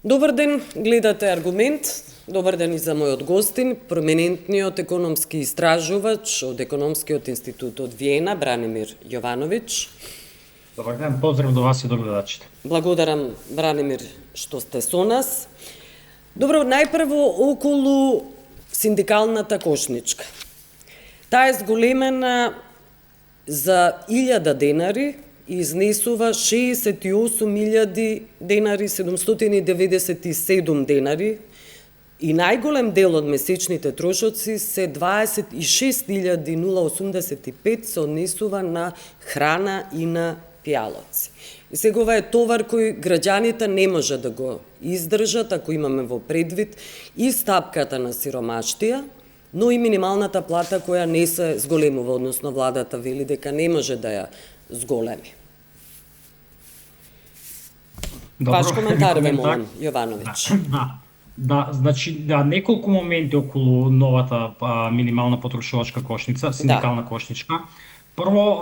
Добар ден, гледате Аргумент. Добар ден и за мојот гостин, проминентниот економски истражувач од Економскиот институт од Виена, Бранимир Јовановиќ. Добар ден, поздрав до вас и до гледачите. Благодарам, Бранимир, што сте со нас. Добро, најпрво околу синдикалната кошничка. Таа е зголемена за 1000 денари и изнесува 68.000 денари, 797 денари и најголем дел од месечните трошоци се 26.085 се однесува на храна и на пијалоци. И сега ова е товар кој граѓаните не може да го издржат ако имаме во предвид и стапката на сиромаштија, но и минималната плата која не се зголемува, односно владата вели дека не може да ја зголеми. Ваш коментар, молам, Јовановиќ. Значи, неколку моменти околу новата минимална потрошувачка кошница, синдикална кошничка. Прво,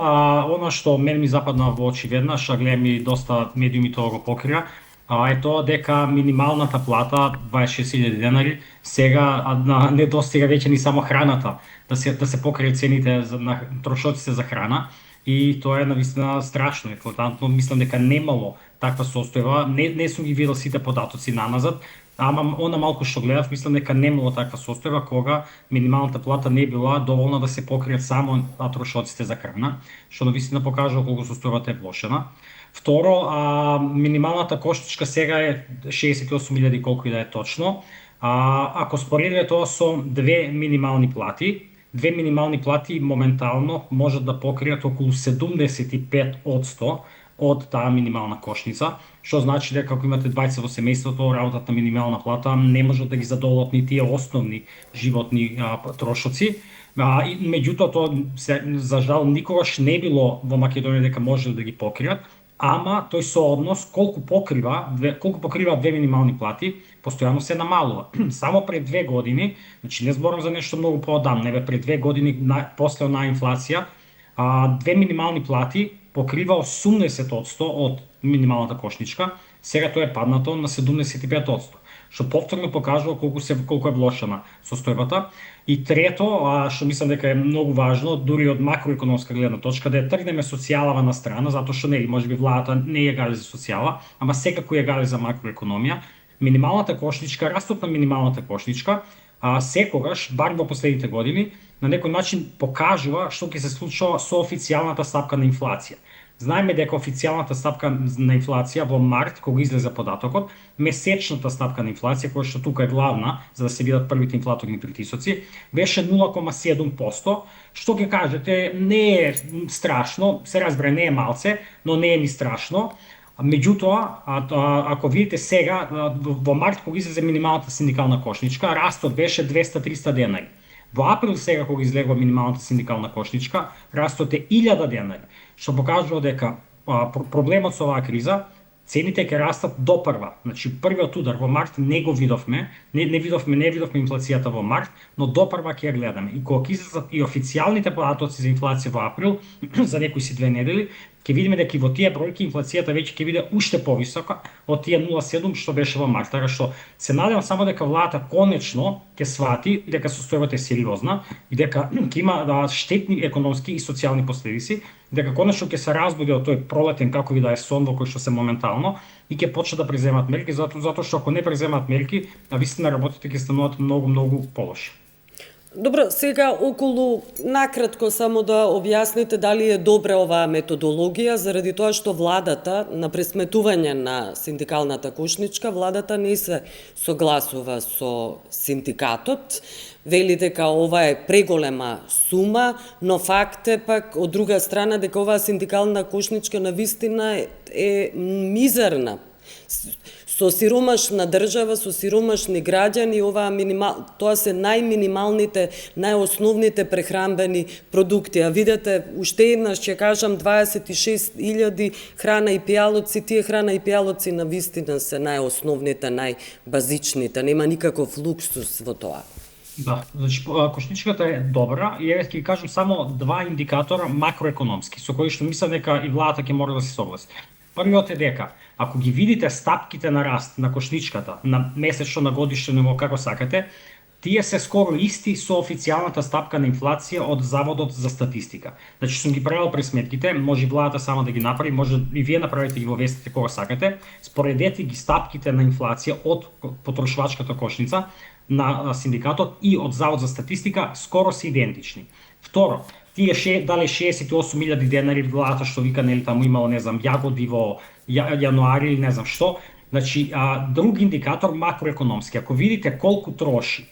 она што мен ми западна во очи веднаш, а гледам и доста медиуми тоа го покрија, е тоа дека минималната плата 26.000 денари сега не достига веќе ни само храната, да се покрие цените на трошоците за храна. И тоа е навистина страшно, екватантно. Мислам дека немало таква состојба. Не сум ги видел сите податоци наназад, ама она малку што гледав, мислам дека немало таква состојба кога минималната плата не била доволна да се покријат само трошоците за храна, што навистина покажува колку состојбата е влошена. Второ, минималната кошничка сега е 68.000 колку и да е точно. Ако споредиме тоа со две минимални плати моментално можат да покријат околу 75% од таа минимална кошница, што значи дека ако имате двајца во семејството, работата на минимална плата не може да ги задоволат ни тие основни животни трошоци. Меѓутоа, тоа за жал никогаш не било во Македонија дека може да ги покријат, ама тој сооднос колку покрива две минимални плати, постојано се намалува. Само пред 2 години, значи не зборам за нешто многу поодамна, пред 2 години после онаа инфлација, две минимални плати покрива 80% од минималната кошничка, сега тоа е паднато на 75%, што повторно покажува колку е влошена состојбата. И трето, што мислам дека е многу важно, дури од макроекономска гледна точка, да ја тргнеме социјалава на страна, затоа што можеби владата не ја гали за социјала, ама секако ја гали за макроекономија. Минималната кошничка, растот на минималната кошничка, секогаш, бар во последните години, на некој начин покажува што ќе се случува со официјалната стапка на инфлација. Знаеме дека официјалната стапка на инфлација во март, кога излезе податокот, месечната стапка на инфлација, која што тука е главна, за да се видат првите инфлаторни притисоци, беше 0,7%, што ќе кажете не е страшно, се разбере не е малце, но не е ни страшно. Меѓутоа, ако видите сега, во март кога излезе минималната синдикална кошничка, растот беше 200-300 денари. Во април сега кога излегува минималната синдикална кошничка, растот е 1000 денари, што покажува дека проблемот со оваа криза, цените ќе растат до прва. Значи првиот удар во март не го видовме, не видовме инфлацијата во март, но до прва ќе ја гледаме. И кога излезат и официјалните податоци за инфлација во април, за некои си 2 недели, ќе видиме дека и во тие бројки инфлацијата веќе ќе биде уште повисока од тие 0,7 што беше во март. Така што се надевам само дека владата конечно ќе свати дека состојбата е сериозна и дека ќе има штетни економски и социјални последици, дека конечно ќе се разбуди од тој пролетен како ви да е сон во кој што се моментално и ќе почнат да преземат мерки, затоа што ако не преземат мерки, навистина работите ќе стануваат многу полоши. Добро, сега околу накратко само да објасните дали е добра оваа методологија, заради тоа што владата на пресметување на синдикалната кошничка, владата не се согласува со синдикатот, вели дека ова е преголема сума, но факт е пак од друга страна дека оваа синдикална кошничка навистина е мизерна. Со сиромашна држава, со сиромашни граѓани, тоа се најминималните, најосновните прехранбени продукти. А видете, уште еднаш ќе кажам, 26.000 храна и пијалоци, тие храна и пијалоци навистина се најосновните, најбазичните, нема никаков луксус во тоа. Да, значи кошничката е добра и ќе кажам само 2 индикатора макроекономски, со кои што мислам дека и владата ќе мора да се согласи. Првиот е дека, ако ги видите стапките на раст на кошничката, на месечно, на годишно ниво, како сакате, тие се скоро исти со официјалната стапка на инфлација од Заводот за статистика. Значи сум ги правил пресметките, може и владата сама да ги направи, може и вие направите ги во вестите кога сакате, споредете ги стапките на инфлација од потрошувачката кошница на синдикатот и од Завод за статистика, скоро се идентични. Второ, тие дали 68.000 денари владата што вика, нели таму имало, не знам, јагоди во јануари или не знам што. Значи, друг индикатор макроекономски, ако видите колку троши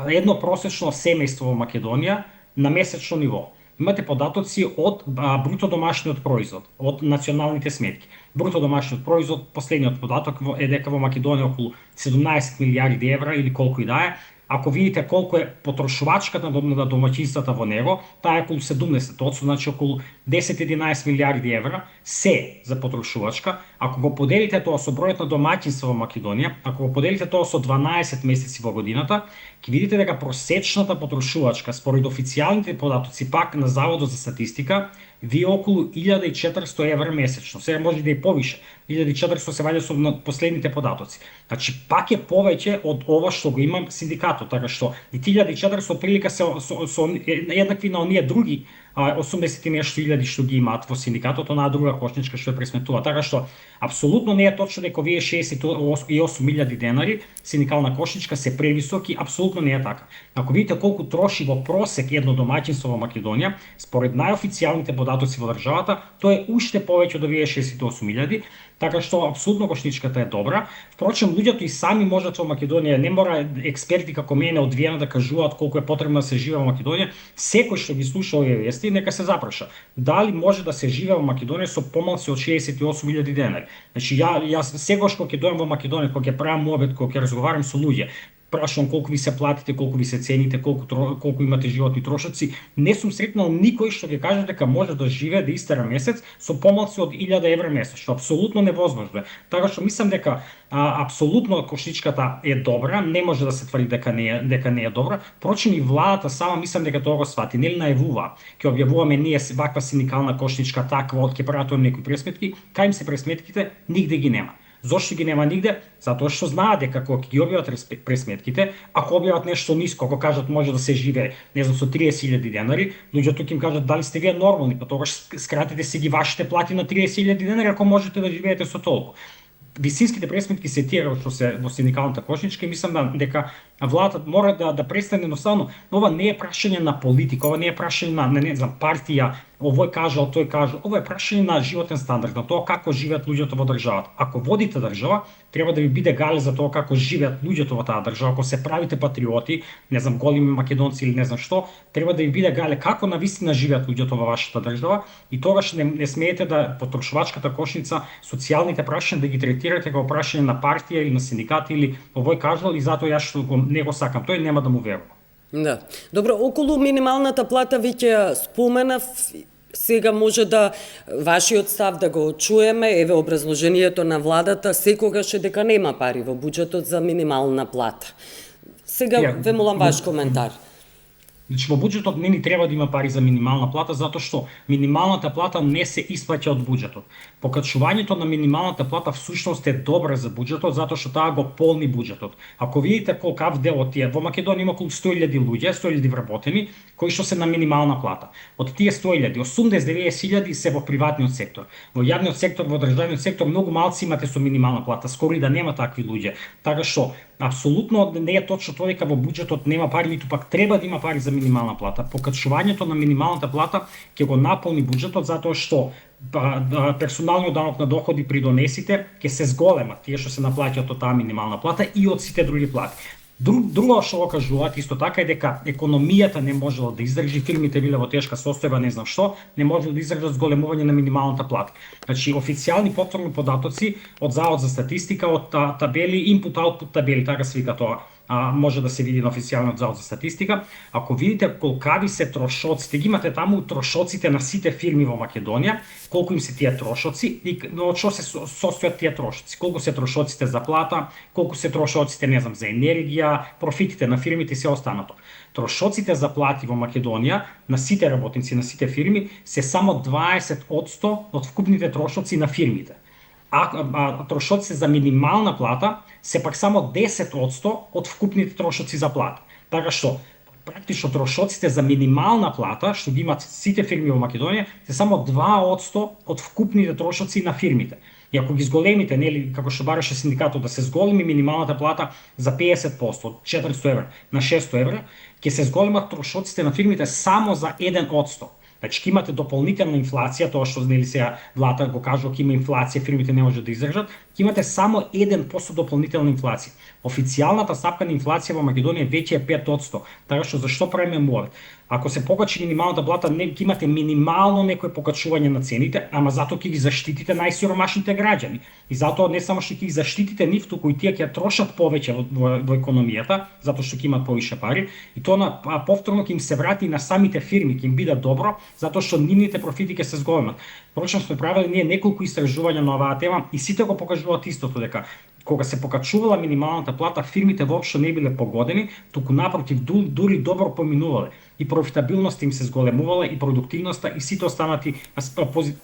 едно просечно семејство во Македонија на месечно ниво, имате податоци од бруто домашниот производ, од националните сметки. Бруто домашниот производ, последниот податок е дека во Македонија околу 17 милиарди евра или колку и да е. Ако видите колку е потрошувачката на домаќинствата во него, таа е околу 70%, значи околу 10-11 милиарди евра се за потрошувачка. Ако го поделите тоа со бројот на домаќинства во Македонија, ако го поделите тоа со 12 месеци во годината, ќе видите дека просечната потрошувачка според официјалните податоци пак на Заводот за статистика ви е околу 1400 евра месечно. Сега може да и повише. 1400 се ваѓа со последните податоци. Значи пак е повеќе од ова што го имам синдикатот, така што и 1400 прилика се со еднакви на оние други 80 и нешто илјади што ги имаат во синдикатот, онаа друга кошничка што ја пресметува. Така што апсолутно не е точно дека овие 68.000 денари синдикална кошничка се превисоки, апсолутно не е така. Ако видите колку троши во просек едно домаќинство во Македонија, според најофицијалните податоци во државата, тоа е уште повеќе од овие 68.000, така што апсолутно кошничката е добра. Впрочем, луѓето и сами можат во Македонија, не мора експерти како мене од Виена да кажуваат колку е потребно да се живее во Македонија. Секој што ги слуша овие вести, нека се запраша. Дали може да се живее во Македонија со помалку од 68.000 денари? Значи, јас секогаш кога ќе дојам во Македонија, кога ќе правам муабет, кога ќе разговарам со луѓе, прашувам колку ви се платите, колку ви се цените, колку имате животни трошоци, не сум сретнал никој што ќе каже дека може да живее да истера месец со помалку од 1000 евра месечно, што апсолутно невозможно е. Така што мислам дека апсолутно кошничката е добра, не може да се тврди дека не е добра. Впрочем и владата сама мислам дека тоа го свати, нели најавува. Ќе објавуваме ние ваква синдикална кошничка таква, ќе прават некои пресметки, кај им се пресметките, нигде ги нема. Зошто ги нема нигде? Затоа што знаат дека кога ги објават пресметките, ако објават нешто ниско, ако кажат може да се живее, не знам, со 30.000 денари, луѓето ќе им кажат дали сте вие нормални, па тогаш скратите си ги вашите плати на 30.000 денари ако можете да живеете со толку. Висинските пресметки се тие што се во синдикалната кошничка и мислам дека владата мора да престане едноставно. Ова не е прашање на политика, ова не е прашање на не знам партија, овој кажал, тој кажал. Ова е прашање на животен стандард, на тоа како живеат луѓето во државата. Ако водите држава, треба да ви биде гале за тоа како живеат луѓето во таа држава. Ако се правите патриоти, не знам, големи македонци или не знам што, треба да ви биде гале како навистина живеат луѓето во вашата држава и тогаш не смеете да потрошувачката кошница, социјалните прашања да ги третирате како прашање на партија или на синдикат или овој кажал и затоа јас што не го сакам, тој нема да му верува. Да. Добро, околу минималната плата веќе споменав, сега може да вашиот став да го чуеме, еве образложението на владата, секогаш е дека нема пари во буџетот за минимална плата. Сега ве молам ваш коментар. Значи во буџетот не ни треба да има пари за минимална плата затоа што минималната плата не се исплаќа од буџетот. Покачувањето на минималната плата всушност е добра за буџетот затоа што таа го полни буџетот. Ако видите колкав дел од тие, во Македонија има околу 100.000 луѓе, 100.000 вработени кои што се на минимална плата. Од тие 100.000, 80-90.000 се во приватниот сектор. Во јавниот сектор, во државниот сектор многу малци имате со минимална плата, скоро и да нема такви луѓе. Така што апсолутно не е точно тоа дека во буџетот нема пари, ниту пак треба да има пари за минимална плата. Покачувањето на минималната плата ќе го наполни буџетот затоа што персоналниот данок на доходи при донесите ќе се зголемат тие што се наплаќаат од таа минимална плата и од сите други плати. Друго што го кажуваат исто така е дека економијата не можела да издржи, фирмите биле во тешка состојба, не знам што, не можело да издржат зголемување на минималната плата. Значи официјални потврдни податоци од Завод за статистика, од табели, input-output табели, така се вика тоа. Може да се види на официјалниот Завод за статистика. Ако видите колкави се трошоците, ги имате таму трошоците на сите фирми во Македонија, колку им се тие трошоци и од што се состојат тие трошоци, колку се трошоците за плата, колку се трошоците, не знам, за енергија, профитите на фирмите и се останато. Трошоците за плати во Македонија на сите работници, на сите фирми се само 20% од вкупните трошоци на фирмите. трошоците за минимална плата се пак само 10% од вкупните трошоци за плата. Така што практично трошоците за минимална плата, што ги имат сите фирми во Македонија, се само 2% од вкупните трошоци на фирмите. И ако ги зголемите, нели, како што бараше синдикатот, да се зголеми минималната плата за 50%, од 400 евра на 600 евра, ќе се зголемат трошоците на фирмите само за 1%. Значи, ќе имате дополнителна инфлација, тоа што нели сега владата го кажува, ќе има инфлација, фирмите не можат да издржат, ќе имате само 1% дополнителна инфлација. Официјалната стапка на инфлација во Македонија веќе е 5%. Така што зашто правиме муавет? Ако се покачи минималната плата, не ќе имате минимално некое покачување на цените, ама затоа ќе ги заштитите најсиромашните граѓани. И затоа не само што ќе ги заштитите нив, туку и тие ќе трошат повеќе во економијата, затоа што ќе имат повише пари, и тоа повторно ќе им се врати на самите фирми, ќе им биде добро, затоа што нивните профити ќе се зголемат. Прочем сме правили ние неколку истражувања на оваа тема и сите го покажуваат истото, дека кога се покачувала минималната плата, фирмите воопшто не биле погодени, туку напротив дури добро поминувале. И профитабилноста им се зголемувала, и продуктивноста, и сите останати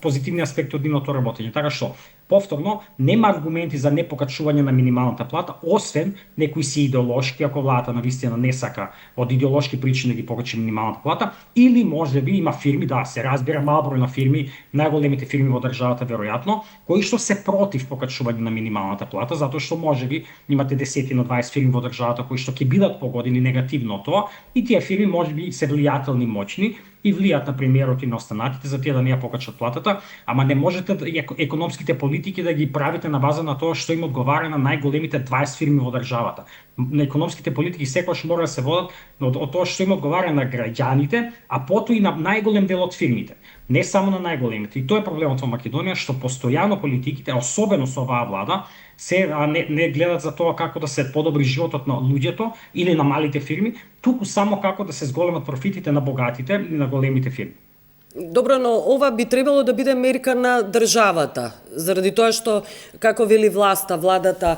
позитивни аспекти од нивното работење. Така што, повторно, нема аргументи за непокачување на минималната плата, освен некои си идеолошки, ако владата навистина не сака од идеолошки причини да ги покачи минималната плата, или можеби има фирми, да, се разбира мал број на фирми, најголемите фирми во државата веројатно, кои што се против покачување на минималната плата, затоа што можеби имате 10 на 20 фирми во државата кои што ќе бидат погодени негативно тоа, и тие фирми можеби се влијателни, моćни, и влијат на премиерот и на останатите за тие да не ја покачат платата, ама не можете економските политики да ги правите на база на тоа што им одговара на најголемите 20 фирми во државата. На економските политики секогаш мора да се водат од тоа што им одговара на граѓаните, а потоа и на најголем дел од фирмите. Не само на најголемите. И тоа е проблемот во Македонија, што постојано политиките, особено со оваа влада, се не гледат за тоа како да се подобри животот на луѓето или на малите фирми, туку само како да се зголемат профитите на богатите и на големите фирми. Добро, но ова би требало да биде мерка на државата, заради тоа што, како вели владата,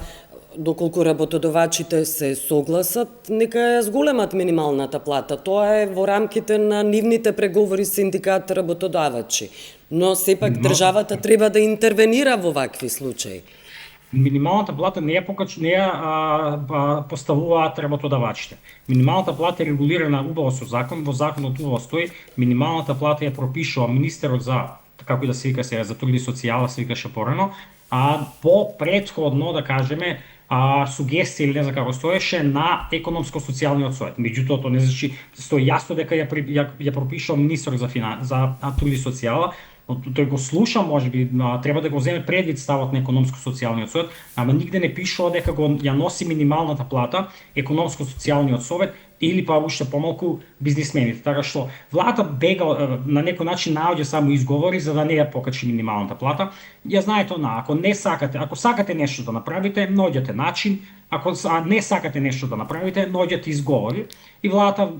доколку работодавачите се согласат, нека ја зголемат минималната плата. Тоа е во рамките на нивните преговори синдикат работодавачи. Но сепак државата треба да интервенира во вакви случаи. Минималната плата не ја поставуваат работодавачите. Минималната плата е регулирана убаво со закон, во законот убаво стои, минималната плата ја пропишува министерот за, како и да се вика сега, за труд и социјала се викаше порано, по претходно, да кажеме, сугестија или не знам како стоеше на економско-социјалниот совет. Меѓутоа, тоа не значи, стои јасно дека ја пропишува министерот за труд и социјала. Тој го слуша, можеби, треба да го земе предвид ставот на економско-социјалниот совет, ама нигде не пишува дека ја носи минималната плата економско-социјалниот совет или па уште помалку бизнисмените. Така што владата бега на некој начин наоѓа само изговори за да не ја покачи минималната плата. Ја знаете ако сакате нешто да направите, наоѓате начин, ако не сакате нешто да направите, наоѓате изговори, и владата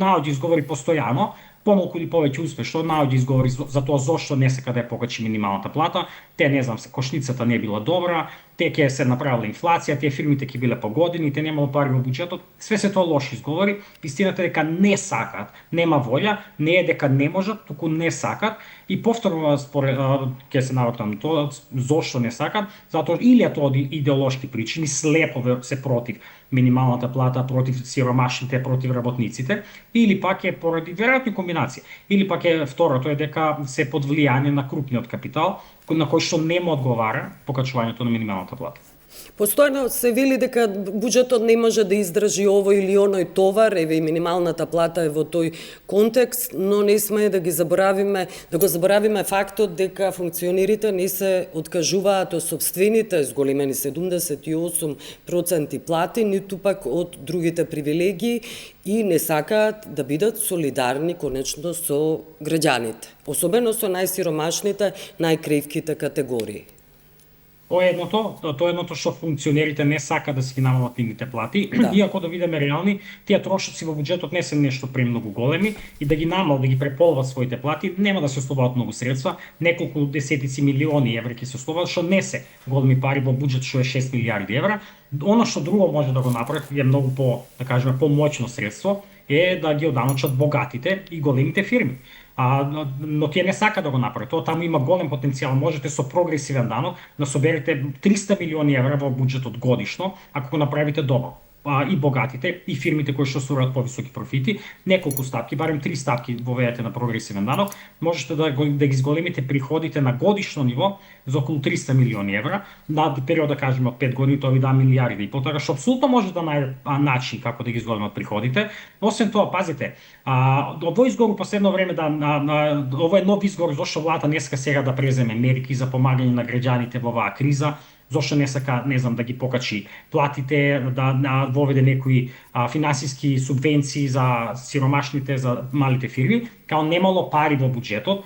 наоѓа изговори постојано, помалку или повеќе успешно наоѓа изговори за тоа зошто не сака да ја покачи минималната плата. Те не знам, кошницата не била добра, те ќе се направила инфлација, тие фирмите ќе биле погодени, те немало пари во буџетот. Све се тоа лоши изговори. Истината е дека не сакат, нема волја, не е дека не можат, туку не сакат. И повторно ќе се навратам тоа зошто не сакат, затоа или е тоа од идеолошки причини, слепо се против минималната плата, против сиромашните, против работниците, или пак е поради веројатни комбинации, или пак е второто е дека се под влијание на крупниот капитал, на кој што нема одговара покачувањето на минималната плата. Постојано се вели дека буџетот не може да издржи овој или оној товар, еве и минималната плата е во тој контекст, но не сме да го заборавиме фактот дека функционерите не се откажуваат од сопствените зголемени 78% плати, ниту пак од другите привилегии, и не сакаат да бидат солидарни конечно со граѓаните, особено со најсиромашните, најкривките категории. Тоа е едното што функционерите не сакаат да се ги намалат нивните плати, иако да видиме реални, тие трошоци во буџетот не се нешто премногу големи, и да ги преполват своите плати, нема да се ослободат многу средства, неколку десетици милиони евра ќе се ослободат, што не се големи пари во буџет што е 6 милиарди евра. Оно што друго може да го направи е многу да кажеме, помоќно средство, е да ги оданочат богатите и големите фирми. Но тие не сака да го направат. Тоа таму има голем потенцијал. Можете со прогресивен данок да соберете 300 милиони евра во буџетот годишно, ако го направите добро. И богатите, и фирмите кои што стваруваат повисоки профити, неколку стапки, барем 3 стапки воведете на прогресивен данок, можете да ги зголемите приходите на годишно ниво за околу 300 милиони евра, на период да кажеме од 5 години, тоа ви даа милиарди и потоа што апсолутно може да најде начин како да ги зголемат приходите. Освен тоа, пазите, овој изговор последно време овој нов изговор зашто владата днеска сега да преземе мерки за помагање на граѓаните во оваа криза, зошто не сака, не знам, да ги покачи платите, да воведе некои финансиски субвенции за сиромашните, за малите фирми, као немало пари во буџетот.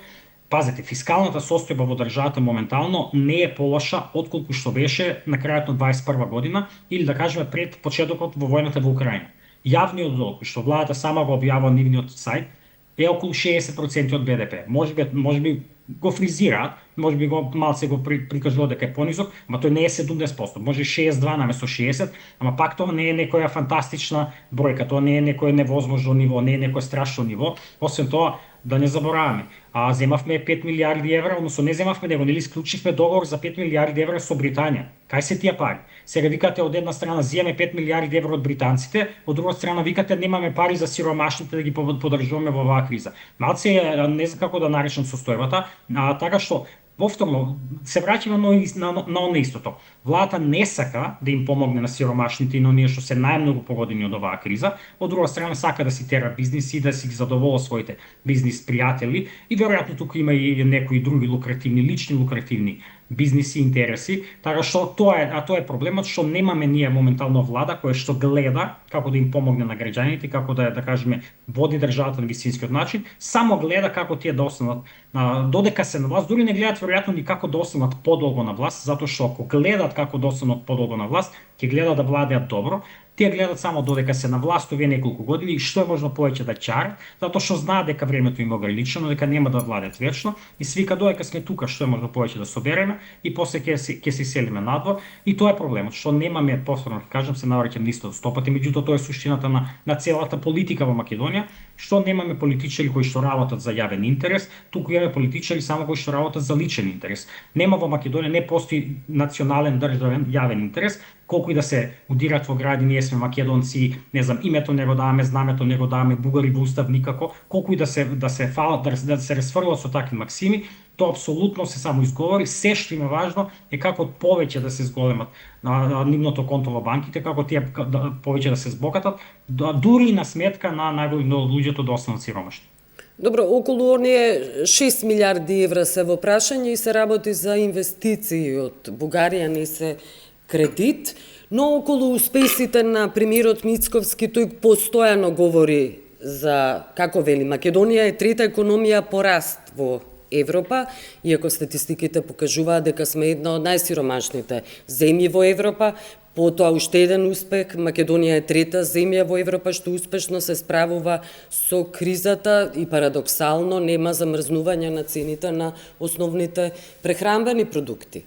Пазете, фискалната состојба во државата моментално не е полоша отколку што беше на крајот на 21 година или да кажеме пред почетокот во војната во Украина. Јавниот долг, што владата сама го објавува на нивниот сајт, е околу 60% од БДП. Можеби го фризираат, можеби го малце го прикажува дека е понизок, ама тој не е 70%, може 62 наместо 60, ама пак тоа не е некоја фантастична бројка, тоа не е некое невозможно ниво, не е некое страшно ниво. Освен тоа, да не забораваме, земавме 5 милиарди евра, односно не земавме него, нели склучивме договор за 5 милиарди евра со Британија. Кај се тие пари? Сега викате од една страна земаме 5 милиарди евра од британците, од друга страна викате немаме пари за сиромашните да ги поддржуваме во оваа криза. Малце не знам како да наречам состојбата, така што повторно се враќаме на оно истото. Владата не сака да им помогне на сиромашните и на оние што се најмногу погодени од оваа криза, од друга страна сака да си тера бизниси и да си ги задовола своите бизнис пријатели и веројатно тука има и некои други лични лукративни бизниси интереси, така што тоа е проблемот што немаме ние моментално влада која што гледа како да им помогне на граѓаните, како да кажеме води државата на вистинскиот начин, само гледа како тие да останат додека се на власт, дури не гледаат веројатно ни како да останат подолго на власт, затоа што ако гледаат како да останат подолго на власт, ќе гледаат да владеат добро. Тие гледаат само додека се на власт овие неколку години и што е можно повеќе да чарат, затоа што знаат дека времето им е ограничено, дека нема да владеат вечно и свика додека сме тука што е можно повеќе да собереме и после ќе се селиме надвор и тоа е проблемот што немаме, повторно кажам, се навраќам на истото стопати, меѓутоа тоа е суштината на целата политика во Македонија, што немаме политичари кои што работат за јавен интерес, туку имаме политичари само кои што работат за личен интерес. Нема во Македонија, не постои национален државен јавен интерес, колку и да се удират во гради, ние сме македонци, не знам, името не го даваме, знамето не го даваме, бугари во устав никако, колку и да се расфрлат со такви максими, тоа апсолутно се само изговори. Се што има важно е како повеќе да се зголемат на нивното конто во банките, како тие повеќе да се збогатат, дури и на сметка на луѓето да останат сиромашни. Добро, околу оние 6 милиарди евра се во прашање и се работи за инвестиции од Бугарија, не се кредит, но околу успесите на премиерот Мицковски тој постојано говори за, како вели, Македонија е трета економија по раст во Европа, иако статистиките покажуваат дека сме една од најсиромашните земји во Европа. Потоа уште еден успех, Македонија е трета земја во Европа што успешно се справува со кризата и парадоксално нема замрзнување на цените на основните прехранбени продукти.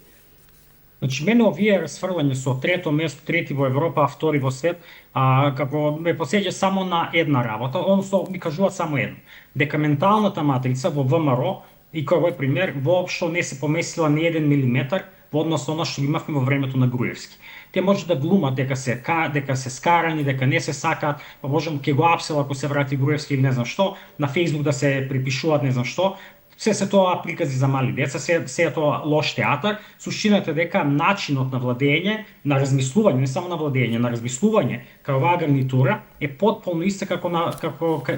Значи, мене овие расфрлање со трето место, трети во Европа, а втори во свет, како ме посеќа само на една работа, односно ми кажуваат само едно, дека менталната матрица во ВМРО и кој овој пример воопшто не се поместила ни 1 милиметар во однос на она што имавме во времето на Груевски. Те може да глумат дека се скарани, дека не се сакаат, па можам ќе го апсел ако се врати Груевски или не знам што, на Facebook да се припишуваат не знам што. Се тоа прикази за мали деца, се тоа лош театар. Суштината е дека начинот на владење, на размислување, не само на владење, на размислување кај оваа гарнитура е потполно иста како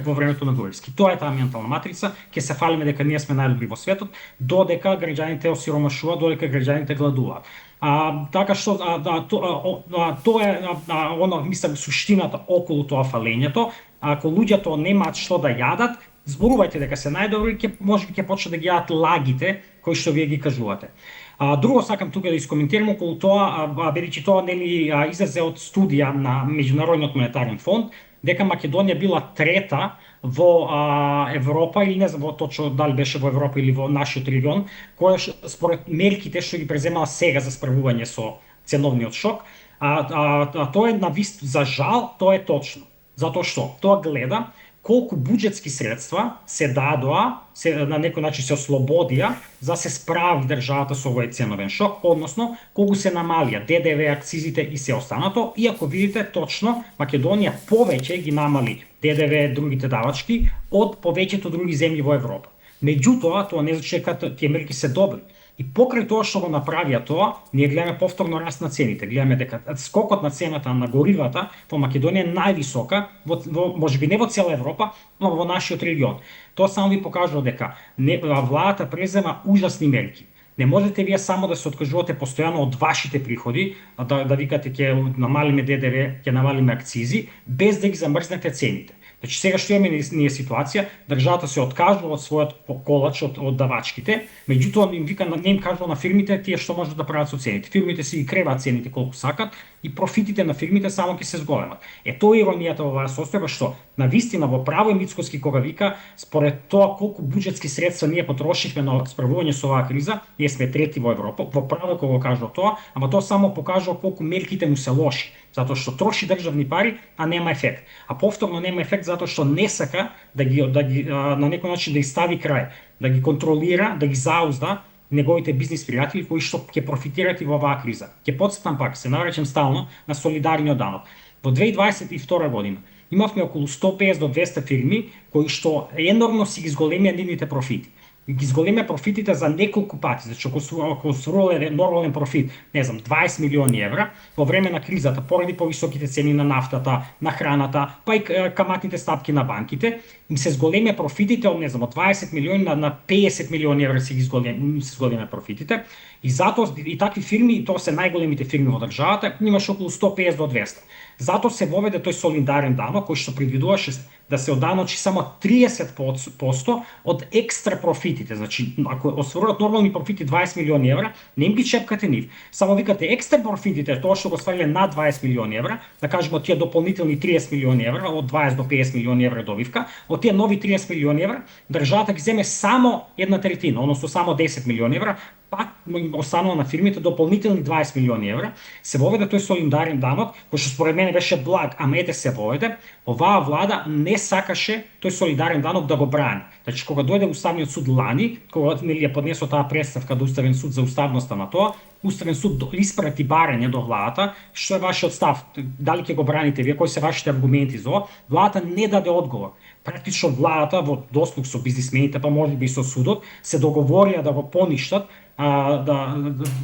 во времето на Груевски. Тоа е таа ментална матрица, ќе се фалиме дека ние сме најдобри во светот, додека граѓаните осиромашуваат, додека граѓаните гладуваат. Така што тоа е мислам суштината околу тоа фалењето. Ако луѓето немаат што да јадат, зборувајте дека се најдобри, можеби ќе почнат да ги јадат лагите кои што вие ги кажувате. Друго сакам тука да искоментирам околу тоа, бидејќи тоа нели излезе од студија на Меѓународниот монетарен фонд, дека Македонија била трета во Европа или не знам точно дали беше во Европа или во нашиот регион, која според мерките што ги преземала сега за справување со ценовниот шок, тоа е за жал, тоа е точно. Затоа што тоа гледа колку буџетски средства се дадоа, на некој начин се ослободија за се справи државата со овој ценовен шок, односно колку се намалија ДДВ, акцизите и се останато, иако видите точно Македонија повеќе ги намали ДДВ, другите давачки од повеќето други земји во Европа. Меѓутоа, тоа не значи дека тие мерки се добри. И покрај тоа што го направија тоа, ние гледаме повторно раст на цените. Гледаме дека скокот на цената на горивата во Македонија е највисока, можеби не во цела Европа, но во нашиот регион. Тоа само ви покажува дека владата презема ужасни мерки. Не можете вие само да се откажувате постојано од вашите приходи, да викате ќе намалиме ДДВ, ќе намалиме акцизи, без да ги замрзнете цените. Значи сега што имаме ние ситуација, државата се откажува од својот колач од давачките, меѓутоа не им кажува на фирмите тие што можат да прават со цените. Фирмите си ги креваат цените колку сакат и профитите на фирмите само ќе се зголемат. Тоа е иронијата во оваа состојба што навистина во право Мицкоски кога вика според тоа колку буџетски средства ние потрошивме на справување со оваа криза, ние сме трети во Европа, во право кога го кажува тоа, ама тоа само покажува колку мерките му се лоши, затоа што троши државни пари, а нема ефект. А повторно нема ефект затоа што не сака да ги на некој начин да ги стави крај, да ги контролира, да ги заузда неговите бизнис пријатели кои што ќе профитираат и во оваа криза. Ќе потсетам пак, се навраќам стално на солидарниот данок. Во 2022 година имавме околу 150 до 200 фирми кои што енормно си ги зголемија нивните профити. Ги зголемија профитите за неколку пати, значи ако остварувале нормален профит, не знам, 20 милиони евра, во време на кризата, поради повисоките цени на нафтата, на храната, па и каматните стапки на банките, им се зголемија профитите од, не знам, од 20 милиони на 50 милиони евра се зголемија профитите. И затоа и такви фирми, и тоа се најголемите фирми во државата, имаше околу 150 до 200. Затоа се воведе тој солидарен данок кој што предвидуваше да се оданочи само 30% од екстра профитите. Значи, ако остваруваат нормални профити 20 милиони евра, не им ги чепкате нив. Само викате екстра профитите, тоа што го ствариле над 20 милиони евра, да кажеме од тие дополнителни 30 милиони евра, од 20 до 50 милиони евра добивка, од тие нови 30 милиони евра, државата ги земе само 1/3, односно само 10 милиони евра, пак останува на фирмите дополнителни 20 милиони евра, се воведе тој солидарен данок, кој што според мене беше благ, ама ете се воведе, оваа влада не сакаше тој солидарен данок да го брани. Значи, кога дојде Уставниот суд лани, кога ја поднесо таа представка до Уставен суд за уставноста на тоа, Уставен суд испрати барање до владата, што е вашиот став, дали ќе го браните вие, кои се вашите аргументи за ова, владата не даде одговор. Практично владата во дослуг со бизнисмените, па можеби и со судот, се договорија да го поништат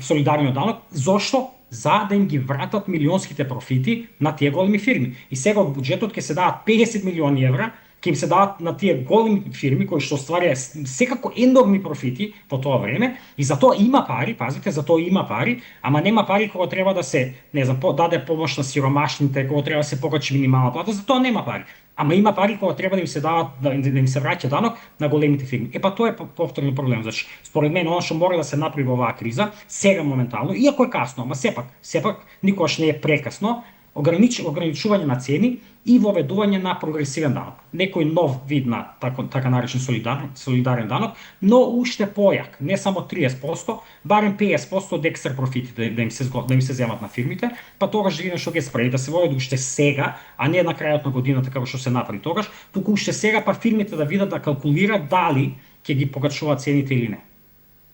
солидарниот данок. Зошто? За да им ги вратат милионските профити на тие големи фирми. И сега од буџетот ќе се дадат 50 милиони евра, ќе им се дадат на тие големи фирми кои што стварија секако енормни профити во тоа време, и за тоа има пари, пазите, за тоа има пари, ама нема пари кога треба да се, не знам, даде помош на сиромашните, кога треба да се покачи минимална плата, за тоа нема пари. Ама има пари кога треба да им се дадат, да им се враќа данок на големите фирми. Тоа е повторно проблем. Значи, според мен, она што мора да се направи во оваа криза, сега моментално, иако е касно, ама сепак никогаш не е прекасно, ограничување на цени и воведување на прогресивен данок. Некој нов вид на така наречен солидарен данок, но уште појак, не само 30%, барем 50% од екстра профитите да им се земат на фирмите, па тогаш да видиме што ќе спреди, да се воведе уште сега, а не на крајот на годината како што се направи тогаш, туку уште сега па фирмите да видат, да калкулираат дали ќе ги покачуваат цените или не.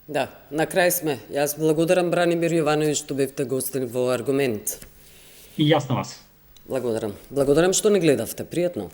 Да, на крај сме. Јас благодарам Бранимир Јовановиќ што бевте гостин во Аргумент. И јас на вас. Благодарам. Благодарам што не гледавте. Пријатно.